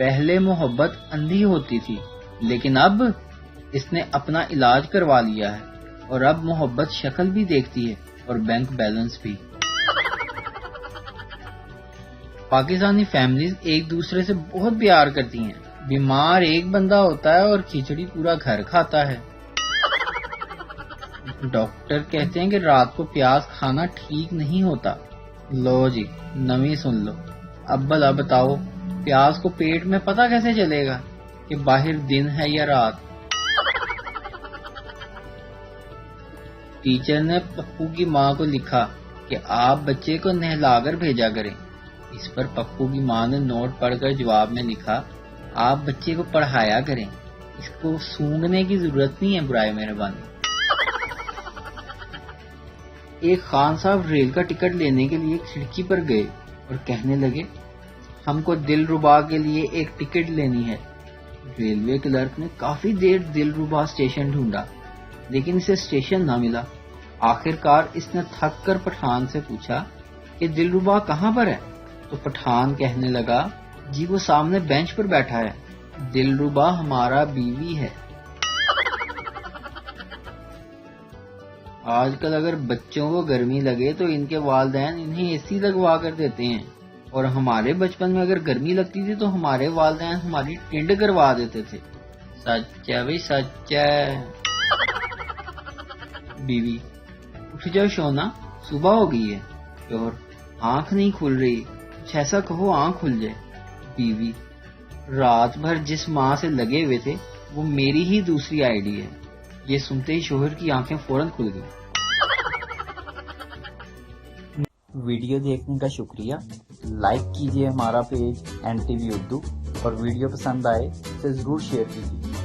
پہلے محبت اندھی ہوتی تھی، لیکن اب اس نے اپنا علاج کروا لیا ہے، اور اب محبت شکل بھی دیکھتی ہے اور بینک بیلنس بھی۔ پاکستانی فیملیز ایک دوسرے سے بہت پیار کرتی ہیں۔ بیمار ایک بندہ ہوتا ہے اور کھچڑی پورا گھر کھاتا ہے۔ ڈاکٹر کہتے ہیں کہ رات کو پیاز کھانا ٹھیک نہیں ہوتا۔ لو جی نویں سن لو۔ اب بھلا بتاؤ پیاز کو پیٹ میں پتہ کیسے چلے گا کہ باہر دن ہے یا رات؟ ٹیچر نے پپو کی ماں کو لکھا کہ آپ بچے کو نہلا کر بھیجا کریں۔ اس پر پپو کی ماں نے نوٹ پڑھ کر جواب میں لکھا، آپ بچے کو پڑھایا کریں، اس کو سونگنے کی ضرورت نہیں ہے برائے مہربانی۔ ایک خان صاحب ریل کا ٹکٹ لینے کے لیے کھڑکی پر گئے اور کہنے لگے، ہم کو دلربا کے لیے ایک ٹکٹ لینی ہے۔ ریلوے کلرک نے کافی دیر دلربا اسٹیشن ڈھونڈا، لیکن اسے اسٹیشن نہ ملا۔ آخر کار اس نے تھک کر پٹھان سے پوچھا کہ دلربا کہاں پر ہے؟ تو پٹھان کہنے لگا، جی وہ سامنے بینچ پر بیٹھا ہے، دلربا ہمارا بیوی ہے۔ آج کل اگر بچوں کو گرمی لگے تو ان کے والدین انہیں اے سی لگوا کر دیتے ہیں، اور ہمارے بچپن میں اگر گرمی لگتی تھی تو ہمارے والدین ہماری ٹنڈ کروا دیتے تھے۔ سچ ہے بھائی سچ ہے۔ بیوی، اٹھ جاؤ شونا، صبح ہو گئی ہے۔ شوہر، آنکھ نہیں کھل رہی، کچھ ایسا کہو آنکھ کھل جائے۔ بیوی، رات بھر جس ماں سے لگے ہوئے تھے وہ میری ہی دوسری آئی ڈی ہے۔ یہ سنتے ہی شوہر کی آنکھیں فوراً کھل گئی۔ ویڈیو دیکھنے کا شکریہ۔ لائک کیجیے ہمارا پیج NTV اردو، اور ویڈیو پسند آئے اسے ضرور شیئر کیجیے۔